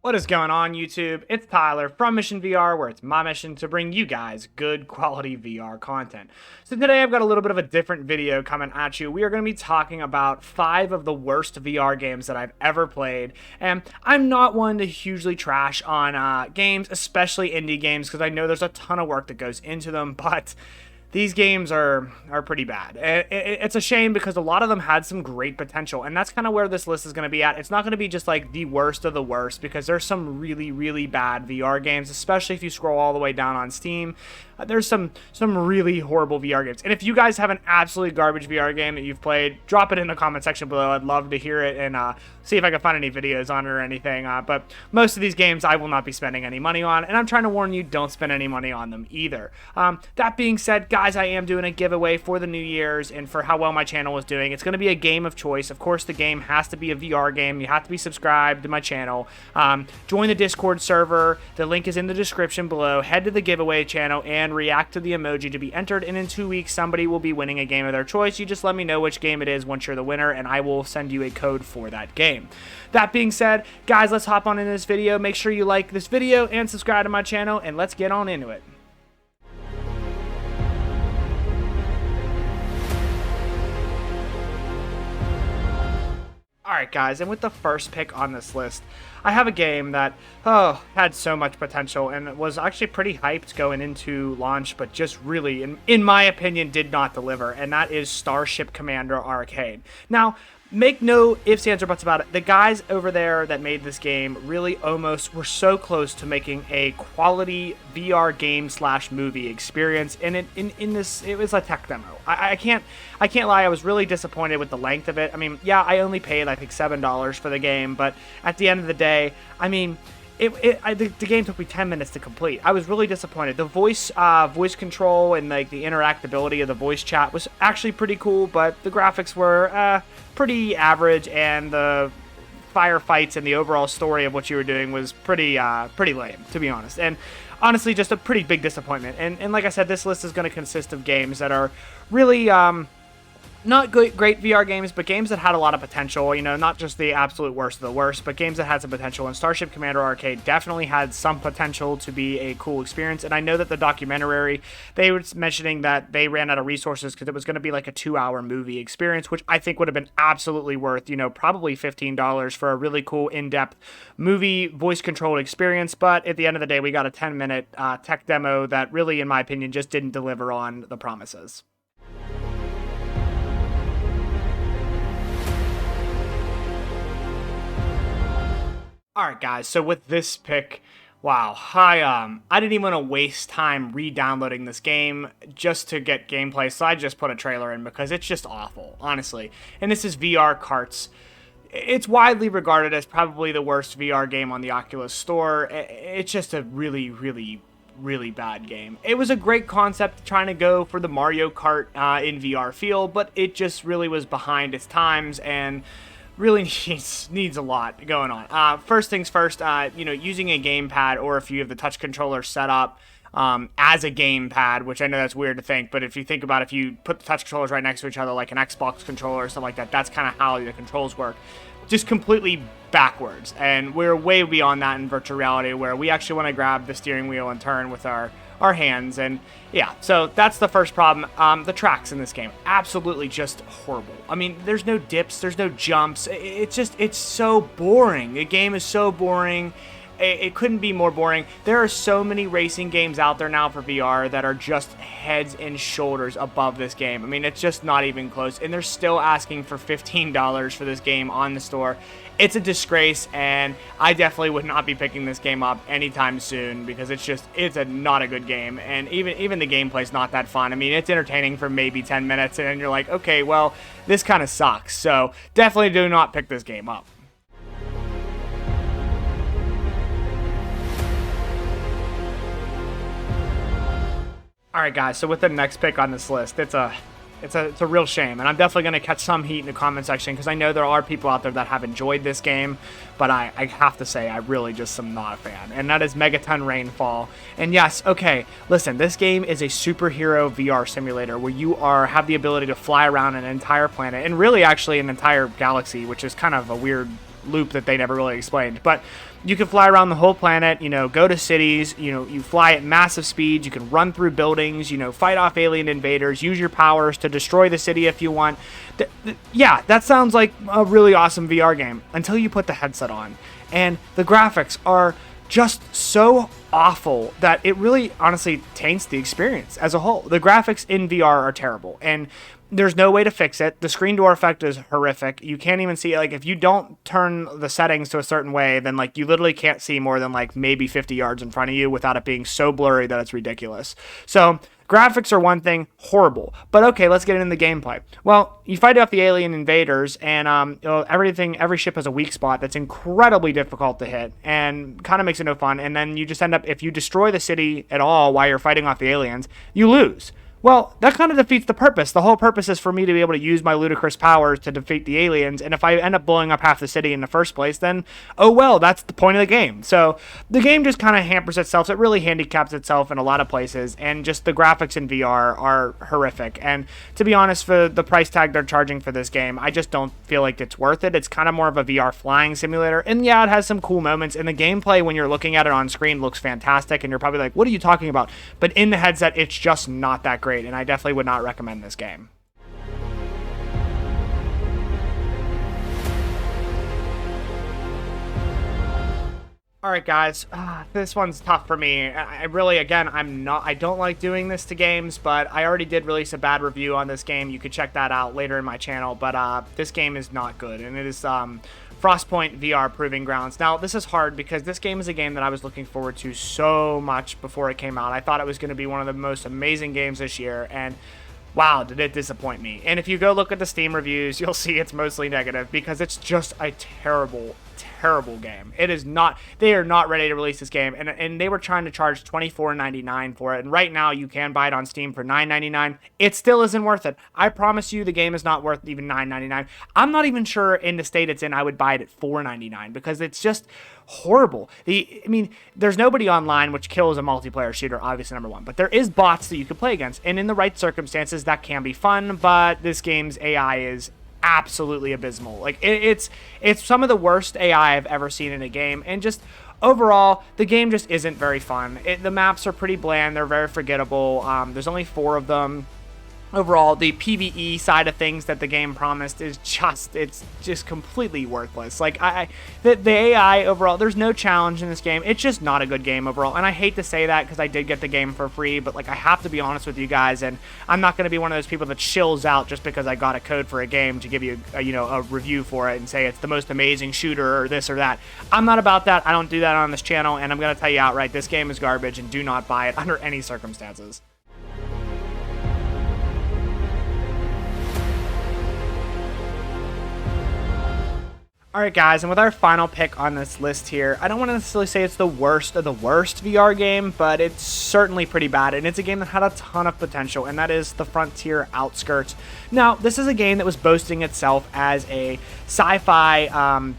What is going on, YouTube? It's Tyler from Mission VR, where it's my mission to bring you guys good quality VR content. So today I've got a little bit of a different video coming at you. We are going to be talking about 5 of the worst VR games that I've ever played. And I'm not one to hugely trash on games, especially indie games, because I know there's a ton of work that goes into them, but these games are pretty bad. It's a shame because a lot of them had some great potential, and that's kind of where this list is going to be at. It's not going to be just like the worst of the worst, because there's some really bad VR games, especially if you scroll all the way down on Steam. There's some really horrible VR games. And if you guys have an absolutely garbage VR game that you've played, drop it in the comment section below. I'd love to hear it and see if I can find any videos on it or anything. But most of these games I will not be spending any money on, and I'm trying to warn you, don't spend any money on them either. That being said, guys, I am doing a giveaway for the New Year's and for how well my channel is doing. It's going to be a game of choice. Of course, the game has to be a VR game. You have to be subscribed to my channel. Join the Discord server. The link is in the description below. Head to the giveaway channel and react to the emoji to be entered, and in 2 weeks somebody will be winning a game of their choice. You just let me know which game it is once you're the winner, and I will send you a code for that game. That being said, guys, let's hop on into this video. Make sure you like this video and subscribe to my channel, and let's get on into it. Alright guys, and with the first pick on this list, I have a game that, had so much potential and was actually pretty hyped going into launch, but just really, in my opinion, did not deliver, and that is Starship Commander Arcade. Now, make no ifs, ands, or buts about it. The guys over there that made this game really almost were so close to making a quality VR game / movie experience, and it was a tech demo. I can't lie, I was really disappointed with the length of it. I mean, yeah, I only paid I think $7 for the game, but at the end of the day, I mean, the game took me 10 minutes to complete. I was really disappointed. The voice control and like the interactability of the voice chat was actually pretty cool, but the graphics were pretty average, and the firefights and the overall story of what you were doing was pretty lame, to be honest. And honestly, just a pretty big disappointment. And like I said, this list is going to consist of games that are really not great VR games, but games that had a lot of potential, you know, not just the absolute worst of the worst, but games that had some potential. And Starship Commander Arcade definitely had some potential to be a cool experience. And I know that the documentary, they were mentioning that they ran out of resources because it was going to be like a 2-hour movie experience, which I think would have been absolutely worth, you know, probably $15 for a really cool in-depth movie voice-controlled experience. But at the end of the day, we got a 10-minute tech demo that really, in my opinion, just didn't deliver on the promises. Alright guys, so with this pick, wow, I didn't even want to waste time re-downloading this game just to get gameplay, so I just put a trailer in because it's just awful, honestly. And this is VR Karts. It's widely regarded as probably the worst VR game on the Oculus store. It's just a really bad game. It was a great concept trying to go for the Mario Kart in VR feel, but it just really was behind its times and really needs a lot going on. First things first, you know, using a gamepad, or if you have the touch controller set up as a gamepad, which I know that's weird to think, but if you think about it, if you put the touch controllers right next to each other like an Xbox controller or something like that, that's kind of how the controls work. Just completely backwards, and we're way beyond that in virtual reality, where we actually want to grab the steering wheel and turn with our hands. And yeah, so that's the first problem. The tracks in this game, absolutely just horrible. I mean, there's no dips, there's no jumps. It's so boring. The game is so boring. It couldn't be more boring. There are so many racing games out there now for VR that are just heads and shoulders above this game. I mean, it's just not even close. And they're still asking for $15 for this game on the store. It's a disgrace, and I definitely would not be picking this game up anytime soon because it's not a good game. And even the gameplay's not that fun. I mean, it's entertaining for maybe 10 minutes, and then you're like, okay, well, this kind of sucks. So definitely do not pick this game up. Alright guys, so with the next pick on this list, it's a real shame, and I'm definitely going to catch some heat in the comment section because I know there are people out there that have enjoyed this game, but I have to say I really just am not a fan, and that is Megaton Rainfall. And yes, okay, listen, this game is a superhero VR simulator where you have the ability to fly around an entire planet, and really actually an entire galaxy, which is kind of a weird loop that they never really explained. But you can fly around the whole planet, go to cities, you fly at massive speeds, you can run through buildings, fight off alien invaders, use your powers to destroy the city if you want. Yeah, that sounds like a really awesome VR game until you put the headset on. And the graphics are just so awful that it really honestly taints the experience as a whole. The graphics in VR are terrible, and there's no way to fix it. The screen door effect is horrific. You can't even see, like, if you don't turn the settings to a certain way, then, like, you literally can't see more than, like, maybe 50 yards in front of you without it being so blurry that it's ridiculous. So graphics are one thing, horrible. But okay, let's get into the gameplay. Well, you fight off the alien invaders, and every ship has a weak spot that's incredibly difficult to hit, and kind of makes it no fun. And then you just end up, if you destroy the city at all while you're fighting off the aliens, you lose. Well, that kind of defeats the purpose. The whole purpose is for me to be able to use my ludicrous powers to defeat the aliens, and if I end up blowing up half the city in the first place, then, oh well, that's the point of the game. So the game just kind of hampers itself. It really handicaps itself in a lot of places, and just the graphics in VR are horrific. And to be honest, for the price tag they're charging for this game, I just don't feel like it's worth it. It's kind of more of a VR flying simulator, and yeah, it has some cool moments, and the gameplay when you're looking at it on screen looks fantastic, and you're probably like, what are you talking about? But in the headset, it's just not that great. And I definitely would not recommend this game. Alright guys, this one's tough for me. I really, again, I don't like doing this to games, but I already did release a bad review on this game. You could check that out later in my channel, but this game is not good, and it is Frostpointe Vr Proving Grounds. Now, this is hard because this game is a game that I was looking forward to so much before it came out. I thought it was going to be one of the most amazing games this year, and wow, did it disappoint me. And if you go look at the Steam reviews, you'll see it's mostly negative because it's just a terrible game. It is not, they are not ready to release this game, and they were trying to charge $24.99 for it, and right now you can buy it on Steam for $9.99. It still isn't worth it. I promise you the game is not worth even $9.99. I'm not even sure in the state it's in I would buy it at $4.99 because it's just horrible. I mean, there's nobody online, which kills a multiplayer shooter, obviously number one, but there is bots that you can play against, and in the right circumstances that can be fun, but this game's AI is absolutely abysmal. Like it's some of the worst AI I've ever seen in a game, and just overall the game just isn't very fun. The maps are pretty bland, they're very forgettable. There's only 4 of them. Overall, the PvE side of things that the game promised is it's just completely worthless. Like the AI overall, there's no challenge in this game. It's just not a good game overall, and I hate to say that because I did get the game for free, but like I have to be honest with you guys, and I'm not going to be one of those people that shills out just because I got a code for a game to give you a review for it and say it's the most amazing shooter or this or that. I'm not about that. I don't do that on this channel, and I'm going to tell you outright, this game is garbage, and do not buy it under any circumstances. Alright guys, and with our final pick on this list here, I don't want to necessarily say it's the worst of the worst VR game, but it's certainly pretty bad, and it's a game that had a ton of potential, and that is the Frontier Outskirts. Now, this is a game that was boasting itself as a sci-fi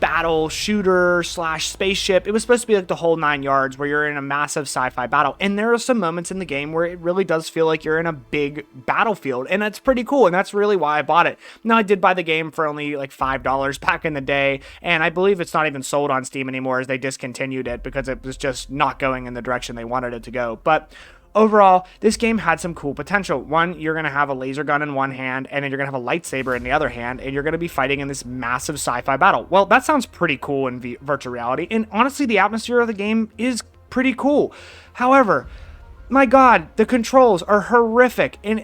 battle shooter slash spaceship. It was supposed to be like the whole 9 yards where you're in a massive sci-fi battle, and there are some moments in the game where it really does feel like you're in a big battlefield, and that's pretty cool, and that's really why I bought it. Now, I did buy the game for only like $5 back in the day, and I believe it's not even sold on Steam anymore as they discontinued it because it was just not going in the direction they wanted it to go. But overall, this game had some cool potential. One, you're going to have a laser gun in one hand, and then you're going to have a lightsaber in the other hand, and you're going to be fighting in this massive sci-fi battle. Well, that sounds pretty cool in virtual reality, and honestly, the atmosphere of the game is pretty cool. However, my God, the controls are horrific, and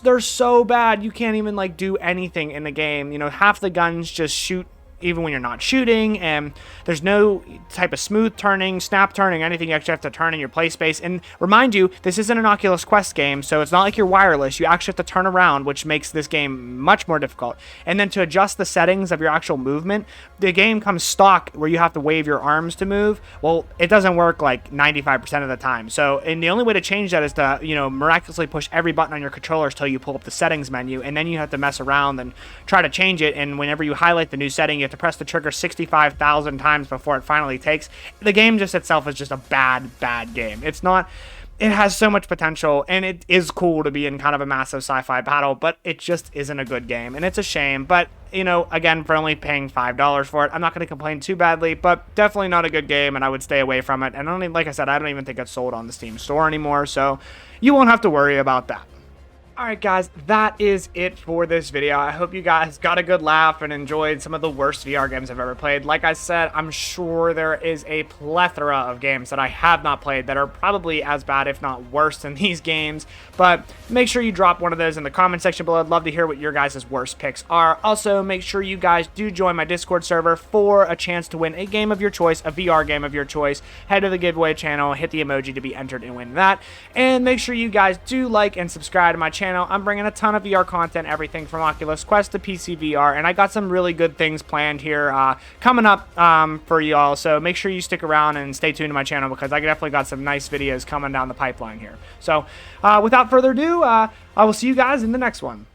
they're so bad, you can't even like do anything in the game. Half the guns just shoot even when you're not shooting, and there's no type of smooth turning, snap turning, anything. You actually have to turn in your play space. And remind you, this isn't an Oculus Quest game, so it's not like you're wireless. You actually have to turn around, which makes this game much more difficult. And then to adjust the settings of your actual movement, the game comes stock where you have to wave your arms to move. Well, it doesn't work like 95% of the time. So, and the only way to change that is to, miraculously push every button on your controllers till you pull up the settings menu, and then you have to mess around and try to change it. And whenever you highlight the new setting, you have to press the trigger 65,000 times before it finally takes. The game just itself is just a bad game. It's not it has so much potential, and it is cool to be in kind of a massive sci-fi battle, but it just isn't a good game, and it's a shame. But, you know, again, for only paying $5 for it, I'm not going to complain too badly, but definitely not a good game, and I would stay away from it. And only, like I said, I don't even think it's sold on the Steam store anymore, so you won't have to worry about that. Alright guys, that is it for this video. I hope you guys got a good laugh and enjoyed some of the worst VR games I've ever played. Like I said, I'm sure there is a plethora of games that I have not played that are probably as bad, if not worse, than these games. But make sure you drop one of those in the comment section below. I'd love to hear what your guys' worst picks are. Also, make sure you guys do join my Discord server for a chance to win a game of your choice, a VR game of your choice. Head to the giveaway channel, hit the emoji to be entered and win that. And make sure you guys do like and subscribe to my channel. I'm bringing a ton of VR content, everything from Oculus Quest to PC VR, and I got some really good things planned here coming up for y'all, so make sure you stick around and stay tuned to my channel because I definitely got some nice videos coming down the pipeline here. So without further ado, I will see you guys in the next one.